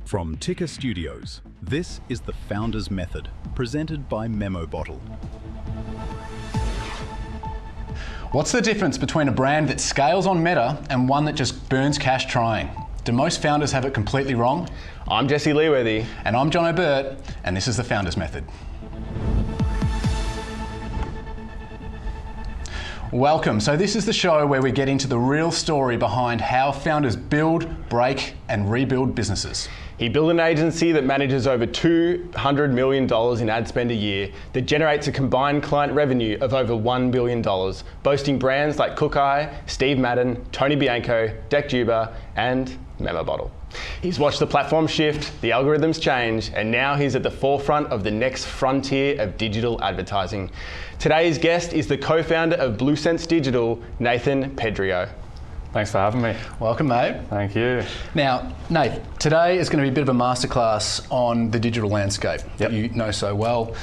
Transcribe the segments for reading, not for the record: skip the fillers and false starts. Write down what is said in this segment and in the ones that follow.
From Ticker Studios, this is The Founder's Method, presented by Memo Bottle. What's the difference between a brand that scales on Meta and one that just burns cash trying? Do most founders have it completely wrong? I'm Jesse Leeworthy. And I'm John O'Burt, and this is The Founder's Method. Welcome. So this is the show where we get into the real story behind how founders build, break, and rebuild businesses. He built an agency that manages over $200 million in ad spend a year that generates a combined client revenue of over $1 billion, boasting brands like Cook-Eye, Steve Madden, Tony Bianco, Deck Juba, and Memo Bottle. He's watched the platform shift, the algorithms change, and now he's at the forefront of the next frontier of digital advertising. Today's guest is the co-founder of BlueSense Digital, Nathan Perdriau. Thanks for having me. Welcome, mate. Thank you. Now, Nate, today is going to be a bit of a masterclass on the digital landscape that you know so well.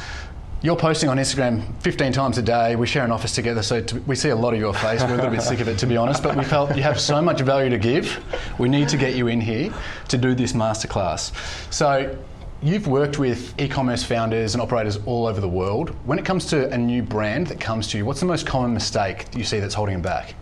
You're posting on Instagram 15 times a day. We share an office together, so we see a lot of your face. We're a little bit sick of it, to be honest, but we felt you have so much value to give. We need to get you in here to do this masterclass. So you've worked with e-commerce founders and operators all over the world. When it comes to a new brand that comes to you, what's the most common mistake you see that's holding them back?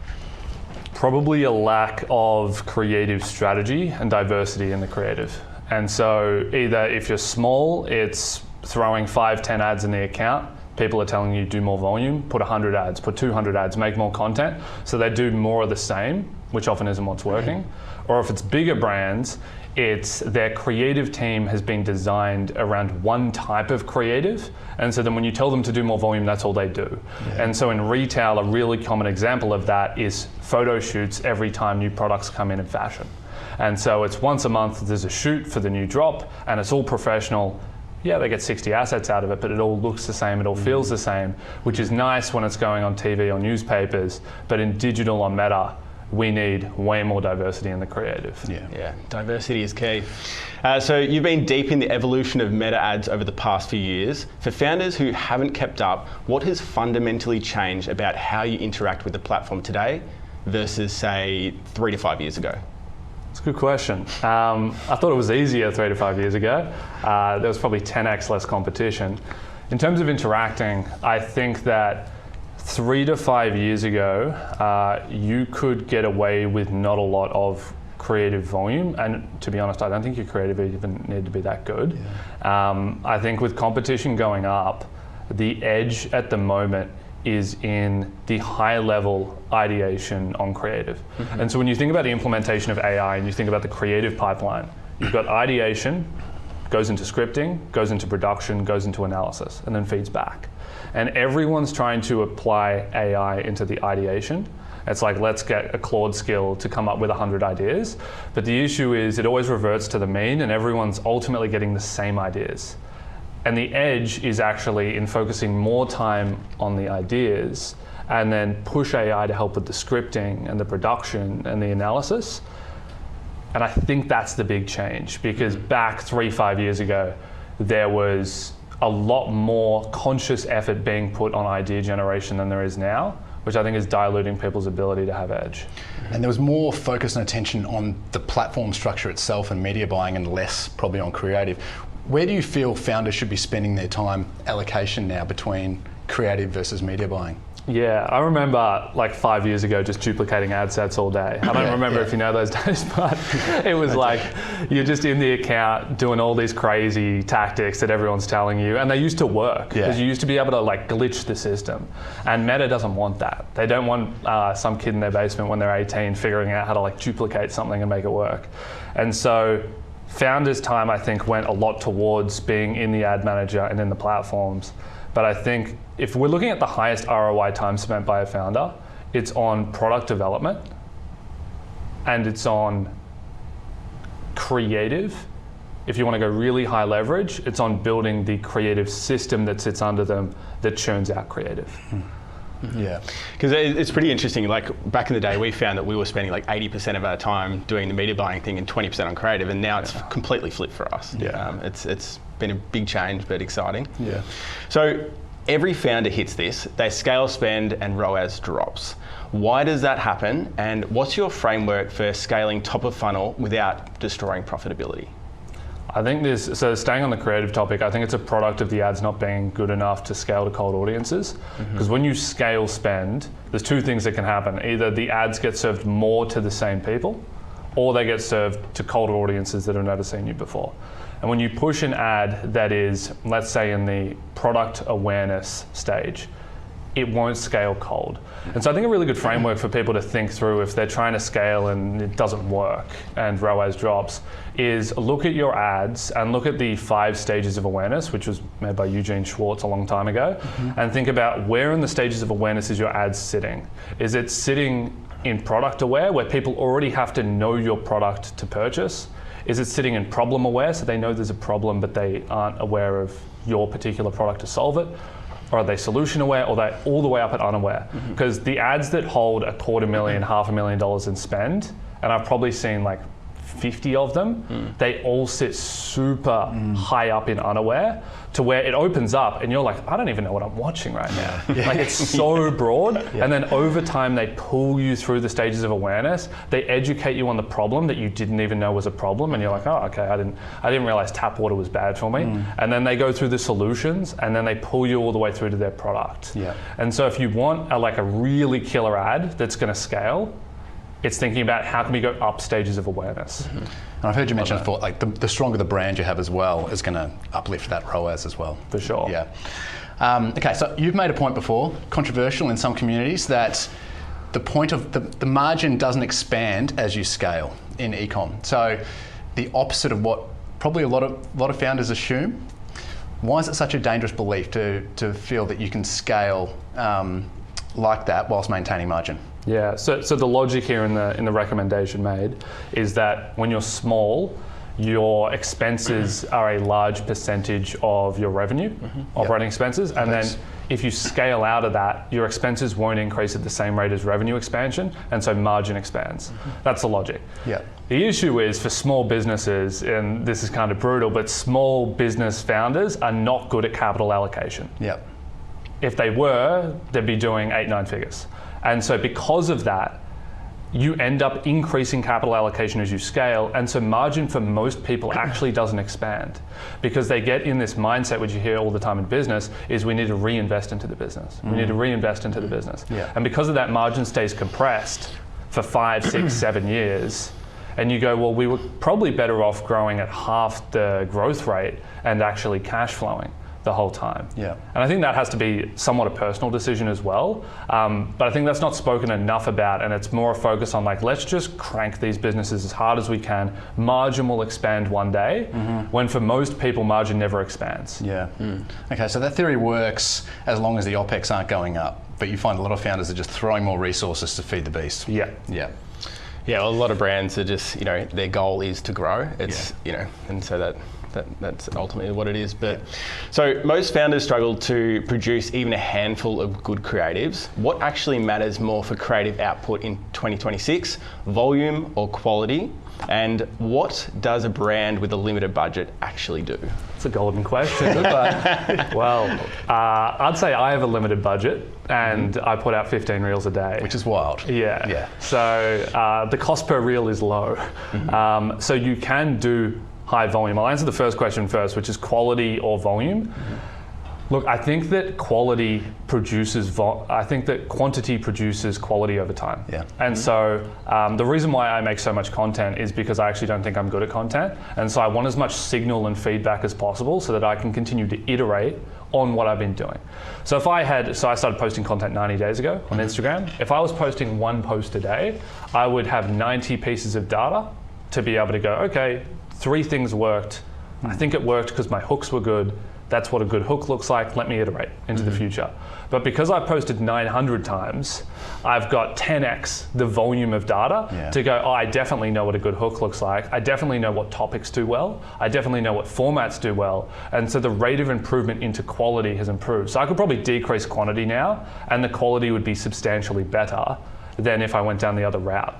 Probably a lack of creative strategy and diversity in the creative. And so either if you're small, it's throwing 5-10 ads in the account. People are telling you do more volume, put 100 ads, put 200 ads, make more content. So they do more of the same, which often isn't what's working. Or if it's bigger brands, it's their creative team has been designed around one type of creative. And so then when you tell them to do more volume, that's all they do. Yeah. And so in retail, a really common example of that is photo shoots every time new products come in fashion. And so it's once a month, there's a shoot for the new drop, and it's all professional. Yeah, they get 60 assets out of it, but it all looks the same, it all feels the same, which is nice when it's going on TV or newspapers, but in digital on Meta, we need way more diversity in the creative. Yeah, diversity is key. So you've been deep in the evolution of Meta ads over the past few years. For founders who haven't kept up, what has fundamentally changed about how you interact with the platform today versus, say, 3 to 5 years ago? It's a good question. I thought it was easier 3 to 5 years ago. There was probably 10x less competition. In terms of interacting, I think that 3 to 5 years ago, you could get away with not a lot of creative volume. And to be honest, I don't think your creative even need to be that good. Yeah. I think with competition going up, the edge at the moment is in the high level ideation on creative. And so when you think about the implementation of AI and you think about the creative pipeline, you've got ideation, goes into scripting, goes into production, goes into analysis, and then feeds back. And everyone's trying to apply AI into the ideation. It's like, let's get a Claude skill to come up with 100 ideas. But the issue is it always reverts to the mean and everyone's ultimately getting the same ideas. And the edge is actually in focusing more time on the ideas and then push AI to help with the scripting and the production and the analysis. And I think that's the big change, because back 3-5 years ago, there was a lot more conscious effort being put on idea generation than there is now, which I think is diluting people's ability to have edge. And there was more focus and attention on the platform structure itself and media buying and less probably on creative. Where do you feel founders should be spending their time allocation now between creative versus media buying? Yeah, I remember like 5 years ago just duplicating ad sets all day. I don't remember if you know those days, but it was like you're just in the account doing all these crazy tactics that everyone's telling you, and they used to work because you used to be able to like glitch the system. And Meta doesn't want that. They don't want some kid in their basement when they're 18 figuring out how to like duplicate something and make it work. And so founders' time, I think, went a lot towards being in the ad manager and in the platforms. But I think if we're looking at the highest ROI time spent by a founder, it's on product development and it's on creative. If you want to go really high leverage, it's on building the creative system that sits under them that churns out creative. Yeah, because it's pretty interesting. Like back in the day, we found that we were spending like 80% of our time doing the media buying thing and 20% on creative, and now it's completely flipped for us. It's been a big change, but exciting. Yeah. So every founder hits this. They scale spend and ROAS drops. Why does that happen? And what's your framework for scaling top of funnel without destroying profitability? I think so staying on the creative topic, I think it's a product of the ads not being good enough to scale to cold audiences. Because when you scale spend, there's two things that can happen. Either the ads get served more to the same people, or they get served to cold audiences that have never seen you before. And when you push an ad that is, let's say in the product awareness stage, it won't scale cold. And so I think a really good framework for people to think through if they're trying to scale and it doesn't work and ROAS drops is look at your ads and look at the 5 stages of awareness, which was made by Eugene Schwartz a long time ago, and think about where in the stages of awareness is your ad sitting. Is it sitting in product aware, where people already have to know your product to purchase? Is it sitting in problem aware, so they know there's a problem but they aren't aware of your particular product to solve it? Or are they solution aware, or are they all the way up at unaware? Because the ads that hold $250,000, $500,000 in spend, and I've probably seen like 50 of them, they all sit super high up in unaware, to where it opens up and you're like, I don't even know what I'm watching right now. Like it's so broad. And then over time they pull you through the stages of awareness. They educate you on the problem that you didn't even know was a problem, and you're like, oh, okay, I didn't realize tap water was bad for me. And then they go through the solutions, and then they pull you all the way through to their product. And so if you want a really killer ad that's going to scale, it's thinking about how can we go up stages of awareness. And I've heard you mention before, like the stronger the brand you have as well is going to uplift that ROAS as well. For sure. Yeah. Okay, so you've made a point before, controversial in some communities, that the point of the margin doesn't expand as you scale in e-com. So the opposite of what probably a lot of founders assume. Why is it such a dangerous belief to feel that you can scale like that whilst maintaining margin? Yeah, so the logic here in the recommendation made is that when you're small, your expenses are a large percentage of your revenue, operating expenses, and then if you scale out of that, your expenses won't increase at the same rate as revenue expansion, and so margin expands. That's the logic. Yeah. The issue is for small businesses, and this is kind of brutal, but small business founders are not good at capital allocation. Yeah. If they were, they'd be doing 8-9 figures. And so because of that, you end up increasing capital allocation as you scale, and so margin for most people actually doesn't expand, because they get in this mindset, which you hear all the time in business, is we need to reinvest into the business. We need to reinvest into the business. Yeah. And because of that, margin stays compressed for 5, 6, 7 years, and you go, well, we were probably better off growing at half the growth rate and actually cash flowing the whole time. Yeah. And I think that has to be somewhat a personal decision as well. But I think that's not spoken enough about, and it's more a focus on like, let's just crank these businesses as hard as we can. Margin will expand one day, when for most people, margin never expands. Yeah. Okay, so that theory works as long as the OPEX aren't going up, but you find a lot of founders are just throwing more resources to feed the beast. Yeah. Yeah. Yeah, well, a lot of brands are just, their goal is to grow. It's, and so that's ultimately what it is. But so most founders struggle to produce even a handful of good creatives. What actually matters more for creative output in 2026, volume or quality? And what does a brand with a limited budget actually do? It's a golden question. But, well, I'd say I have a limited budget, and I put out 15 reels a day. Which is wild. Yeah. So the cost per reel is low. So you can do high volume. I'll answer the first question first, which is quality or volume. Look, I think that quantity produces quality over time. Yeah. And so the reason why I make so much content is because I actually don't think I'm good at content. And so I want as much signal and feedback as possible so that I can continue to iterate on what I've been doing. So I started posting content 90 days ago on Instagram. If I was posting one post a day, I would have 90 pieces of data to be able to go, okay, 3 things worked. I think it worked because my hooks were good. That's what a good hook looks like. Let me iterate into the future. But because I've posted 900 times, I've got 10x the volume of data to go, oh, I definitely know what a good hook looks like. I definitely know what topics do well. I definitely know what formats do well. And so the rate of improvement into quality has improved. So I could probably decrease quantity now, and the quality would be substantially better than if I went down the other route.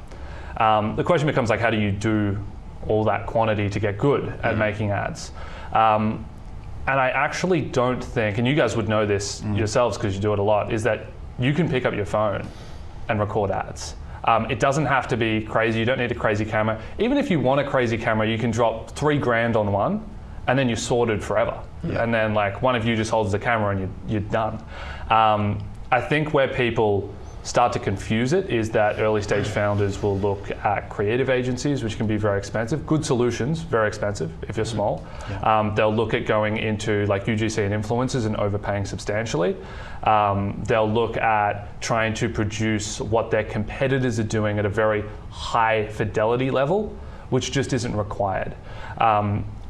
The question becomes like, how do you do all that quantity to get good at making ads? And I actually don't think, and you guys would know this yourselves because you do it a lot, is that you can pick up your phone and record ads. It doesn't have to be crazy. You don't need a crazy camera. Even if you want a crazy camera, you can drop $3,000 on one, and then you're sorted forever. Yeah. And then like one of you just holds the camera and you're done. I think where people start to confuse it is that early stage founders will look at creative agencies, which can be very expensive. Good solutions, very expensive if you're small. Yeah. They'll look at going into like UGC and influencers and overpaying substantially. They'll look at trying to produce what their competitors are doing at a very high fidelity level, which just isn't required.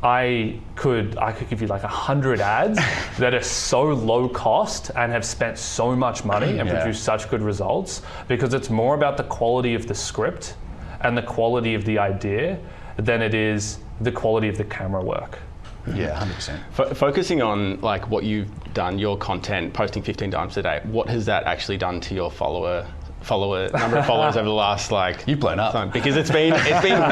I could give you like 100 ads that are so low cost and have spent so much money and produce such good results, because it's more about the quality of the script and the quality of the idea than it is the quality of the camera work. Yeah, 100%. Focusing on like what you've done, your content, posting 15 times a day, what has that actually done to your number of followers over the last like You've blown up time? Because it's been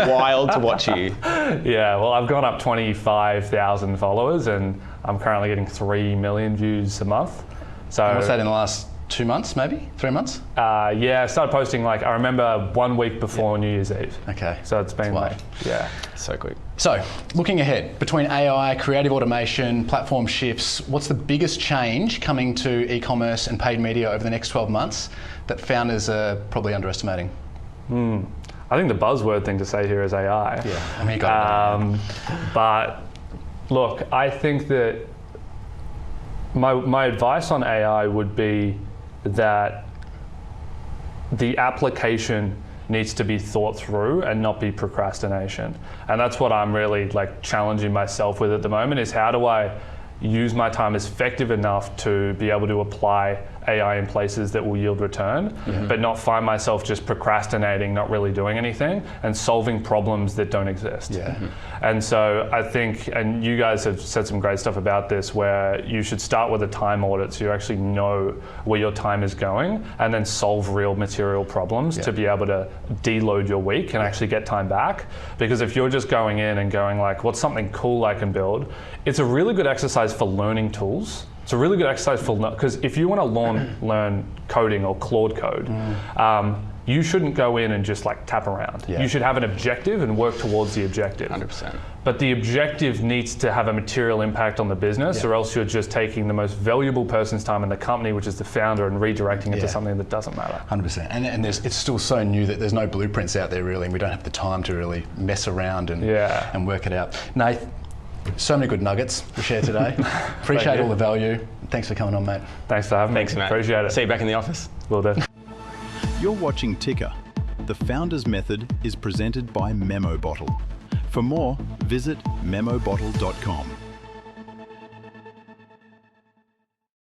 wild to watch you. Yeah, well, I've gone up 25,000 followers, and I'm currently getting 3 million views a month. So And what's that in the last 2 months, maybe 3 months? Yeah, I started posting like I remember 1 week before New Year's Eve. Okay, So it's been wild. like, yeah. So quick. So, looking ahead, between AI, creative automation, platform shifts, what's the biggest change coming to e-commerce and paid media over the next 12 months that founders are probably underestimating? I think the buzzword thing to say here is AI. Yeah, I mean, you got it. But look, I think that my advice on AI would be that the application needs to be thought through and not be procrastination. And that's what I'm really like challenging myself with at the moment, is how do I use my time as effective enough to be able to apply AI in places that will yield return, but not find myself just procrastinating, not really doing anything, and solving problems that don't exist. Yeah. And so I think, and you guys have said some great stuff about this, where you should start with a time audit so you actually know where your time is going, and then solve real material problems to be able to deload your week and actually get time back. Because if you're just going in and going like, what's something cool I can build? It's a really good exercise for learning tools. It's a really good exercise for, because if you want to learn coding or Claude code, you shouldn't go in and just like tap around. Yeah. You should have an objective and work towards the objective. 100%. But the objective needs to have a material impact on the business, or else you're just taking the most valuable person's time in the company, which is the founder, and redirecting it to something that doesn't matter. 100%. And it's still so new that there's no blueprints out there really, and we don't have the time to really mess around and work it out. Nath, so many good nuggets to share today. Appreciate all the value. Thanks for coming on, mate. Thanks for having me. Thanks, Matt. Appreciate it. See you back in the office. Will do. You're watching Ticker. The Founders Method is presented by Memo Bottle. For more, visit memobottle.com.